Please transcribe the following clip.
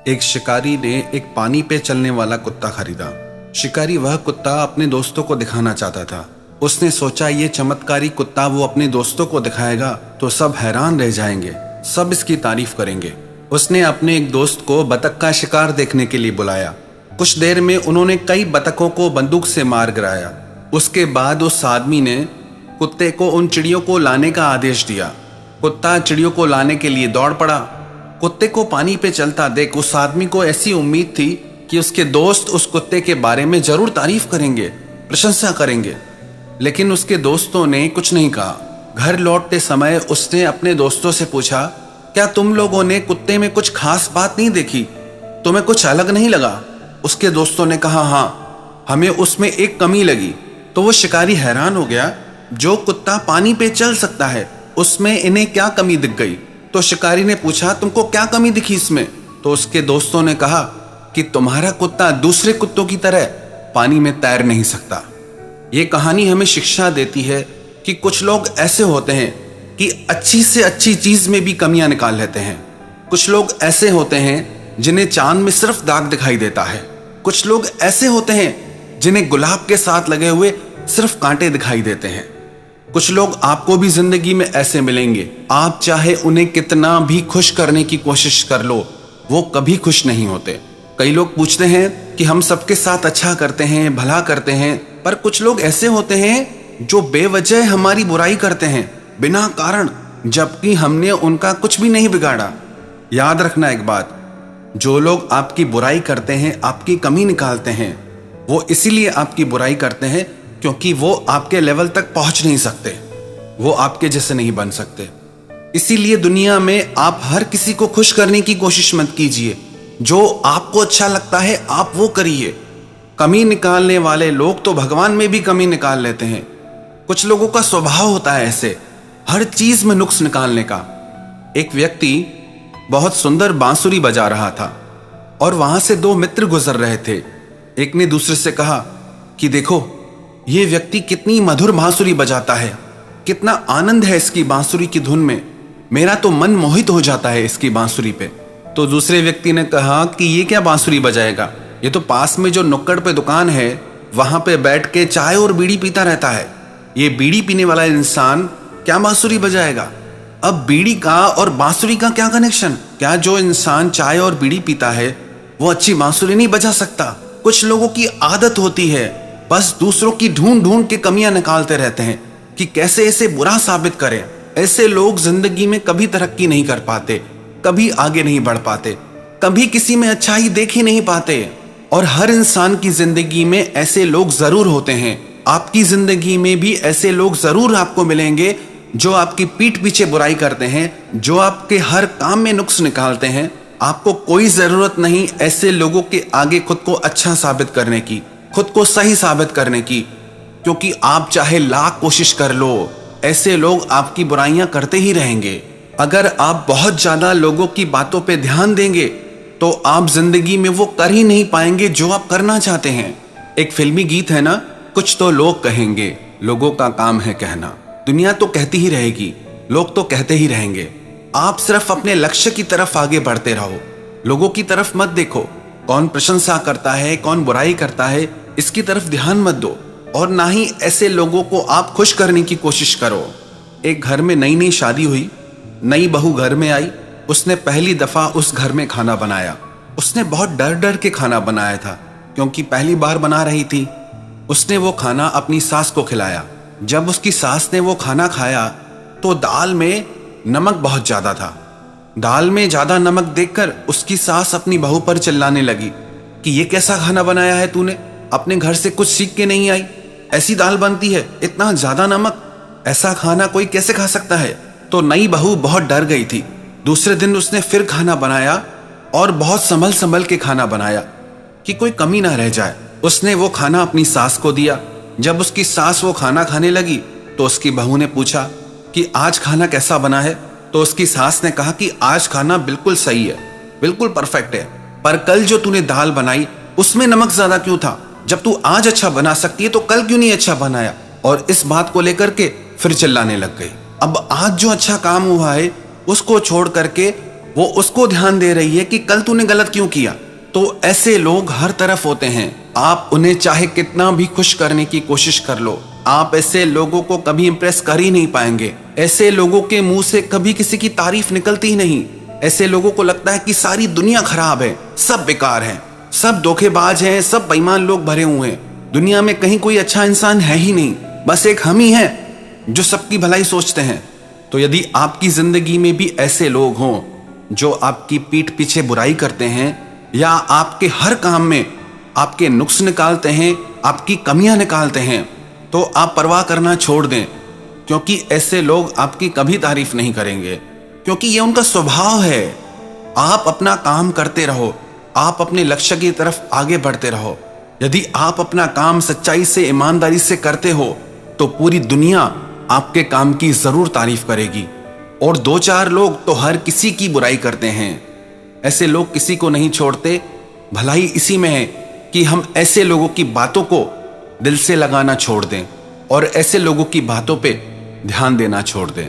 एक शिकारी ने एक पानी पे चलने वाला कुत्ता खरीदा। शिकारी वह कुत्ता अपने दोस्तों को दिखाना चाहता था। उसने सोचा ये चमत्कारी कुत्ता वो अपने दोस्तों को दिखाएगा तो सब हैरान रह जाएंगे, सब इसकी तारीफ करेंगे। उसने अपने एक दोस्त को बतख का शिकार देखने के लिए बुलाया। कुछ देर में उन्होंने कई बतखों को बंदूक से मार गिराया। उसके बाद उस आदमी ने कुत्ते को उन चिड़ियों को लाने का आदेश दिया। कुत्ता चिड़ियों को लाने के लिए दौड़ पड़ा। कुत्ते को पानी पे चलता देख उस आदमी को ऐसी उम्मीद थी कि उसके दोस्त उस कुत्ते के बारे में जरूर तारीफ करेंगे, प्रशंसा करेंगे, लेकिन उसके दोस्तों ने कुछ नहीं कहा। घर लौटते समय उसने अपने दोस्तों से पूछा, क्या तुम लोगों ने कुत्ते में कुछ खास बात नहीं देखी? तुम्हें कुछ अलग नहीं लगा? उसके दोस्तों ने कहा, हाँ, हमें उसमें एक कमी लगी। तो वो शिकारी हैरान हो गया, जो कुत्ता पानी पे चल सकता है उसमें इन्हें क्या कमी दिख गई? तो शिकारी ने पूछा, तुमको क्या कमी दिखी इसमें? तो उसके दोस्तों ने कहा कि तुम्हारा कुत्ता दूसरे कुत्तों की तरह पानी में तैर नहीं सकता। ये कहानी हमें शिक्षा देती है कि कुछ लोग ऐसे होते हैं कि अच्छी से अच्छी चीज में भी कमियां निकाल लेते हैं। कुछ लोग ऐसे होते हैं जिन्हें चांद में सिर्फ दाग दिखाई देता है। कुछ लोग ऐसे होते हैं जिन्हें गुलाब के साथ लगे हुए सिर्फ कांटे दिखाई देते हैं। कुछ लोग आपको भी जिंदगी में ऐसे मिलेंगे, आप चाहे उन्हें कितना भी खुश करने की कोशिश कर लो, वो कभी खुश नहीं होते। कई लोग पूछते हैं कि हम सबके साथ अच्छा करते हैं, भला करते हैं, पर कुछ लोग ऐसे होते हैं जो बेवजह हमारी बुराई करते हैं बिना कारण, जबकि हमने उनका कुछ भी नहीं बिगाड़ा। याद रखना एक बात, जो लोग आपकी बुराई करते हैं, आपकी कमी निकालते हैं, वो इसीलिए आपकी बुराई करते हैं क्योंकि वो आपके लेवल तक पहुंच नहीं सकते, वो आपके जैसे नहीं बन सकते। इसीलिए दुनिया में आप हर किसी को खुश करने की कोशिश मत कीजिए। जो आपको अच्छा लगता है आप वो करिए। कमी निकालने वाले लोग तो भगवान में भी कमी निकाल लेते हैं। कुछ लोगों का स्वभाव होता है ऐसे, हर चीज में नुक्स निकालने का। एक व्यक्ति बहुत सुंदर बांसुरी बजा रहा था और वहां से दो मित्र गुजर रहे थे। एक ने दूसरे से कहा कि देखो, ये व्यक्ति कितनी मधुर बांसुरी बजाता है, कितना आनंद है इसकी बांसुरी की धुन में, मेरा तो मन मोहित हो जाता है इसकी बांसुरी पे। तो दूसरे व्यक्ति ने कहा कि ये क्या बांसुरी बजाएगा, ये तो पास में जो नुक्कड़ पे दुकान है वहां पे बैठ के चाय और बीड़ी पीता रहता है। ये बीड़ी पीने वाला इंसान क्या बांसुरी बजाएगा? अब बीड़ी का और बांसुरी का क्या कनेक्शन? क्या जो इंसान चाय और बीड़ी पीता है वो अच्छी बांसुरी नहीं बजा सकता? कुछ लोगों की आदत होती है बस दूसरों की ढूंढ ढूंढ के कमियां निकालते रहते हैं कि कैसे इसे बुरा साबित करें। ऐसे लोग जिंदगी में कभी तरक्की नहीं कर पाते, कभी आगे नहीं बढ़ पाते, कभी किसी में अच्छाई देख ही नहीं पाते। और हर इंसान की जिंदगी में ऐसे लोग जरूर होते हैं। आपकी जिंदगी में भी ऐसे लोग जरूर आपको मिलेंगे जो आपकी पीठ पीछे बुराई करते हैं, जो आपके हर काम में नुक्स निकालते हैं। आपको कोई जरूरत नहीं ऐसे लोगों के आगे खुद को अच्छा साबित करने की, खुद को सही साबित करने की, क्योंकि आप चाहे लाख कोशिश कर लो, ऐसे लोग आपकी बुराइयां करते ही रहेंगे। अगर आप बहुत ज्यादा लोगों की बातों पे ध्यान देंगे तो आप जिंदगी में वो कर ही नहीं पाएंगे जो आप करना चाहते हैं। एक फिल्मी गीत है ना, कुछ तो लोग कहेंगे, लोगों का काम है कहना। दुनिया तो कहती ही रहेगी, लोग तो कहते ही रहेंगे। आप सिर्फ अपने लक्ष्य की तरफ आगे बढ़ते रहो, लोगों की तरफ मत देखो। कौन प्रशंसा करता है, कौन बुराई करता है, इसकी तरफ ध्यान मत दो, और ना ही ऐसे लोगों को आप खुश करने की कोशिश करो। एक घर में नई नई शादी हुई, नई बहू घर में आई। उसने पहली दफा उस घर में खाना बनाया। उसने बहुत डर डर के खाना बनाया था क्योंकि पहली बार बना रही थी। उसने वो खाना अपनी सास को खिलाया। जब उसकी सास ने वो खाना खाया तो दाल में नमक बहुत ज्यादा था। दाल में ज्यादा नमक देखकर उसकी सास अपनी बहू पर चिल्लाने लगी कि ये कैसा खाना बनाया है तूने, अपने घर से कुछ सीख के नहीं आई? ऐसी दाल बनती है, इतना ज्यादा नमक, ऐसा खाना कोई कैसे खा सकता है? तो नई बहू बहुत डर गई थी। दूसरे दिन उसने फिर खाना बनाया और बहुत संभल संभल के खाना बनाया कि कोई कमी ना रह जाए। उसने वो खाना अपनी सास को दिया। जब उसकी सास वो खाना खाने लगी तो उसकी बहू ने पूछा कि आज खाना कैसा बना है? तो उसकी सास ने कहा कि आज खाना बिल्कुल सही है, बिल्कुल परफेक्ट है, पर कल जो तूने दाल बनाई उसमें नमक ज्यादा क्यों था? जब तू आज अच्छा बना सकती है तो कल क्यों नहीं अच्छा बनाया? और इस बात को लेकर के फिर चिल्लाने लग गई। अब आज जो अच्छा काम हुआ है उसको छोड़ करके वो उसको ध्यान दे रही है कि कल तूने गलत क्यों किया। तो ऐसे लोग हर तरफ होते हैं। आप उन्हें चाहे कितना भी खुश करने की कोशिश कर लो, आप ऐसे लोगों को कभी इंप्रेस कर ही नहीं पाएंगे। ऐसे लोगों के मुंह से कभी किसी की तारीफ निकलती ही नहीं। ऐसे लोगों को लगता है कि सारी दुनिया खराब है, सब बेकार है, सब धोखेबाज हैं, सब बेईमान लोग भरे हुए हैं, दुनिया में कहीं कोई अच्छा इंसान है ही नहीं, बस एक हम ही हैं जो सबकी भलाई सोचते हैं। तो यदि आपकी जिंदगी में भी ऐसे लोग हों जो आपकी पीठ पीछे बुराई करते हैं या आपके हर काम में आपके नुक्स निकालते हैं, आपकी कमियां निकालते हैं, तो आप परवाह करना छोड़ दें, क्योंकि ऐसे लोग आपकी कभी तारीफ नहीं करेंगे, क्योंकि ये उनका स्वभाव है। आप अपना काम करते रहो, आप अपने लक्ष्य की तरफ आगे बढ़ते रहो। यदि आप अपना काम सच्चाई से, ईमानदारी से करते हो तो पूरी दुनिया आपके काम की जरूर तारीफ करेगी। और दो चार लोग तो हर किसी की बुराई करते हैं। ऐसे लोग किसी को नहीं छोड़ते। भलाई इसी में है कि हम ऐसे लोगों की बातों को दिल से लगाना छोड़ दें और ऐसे लोगों की बातों पे ध्यान देना छोड़ दें।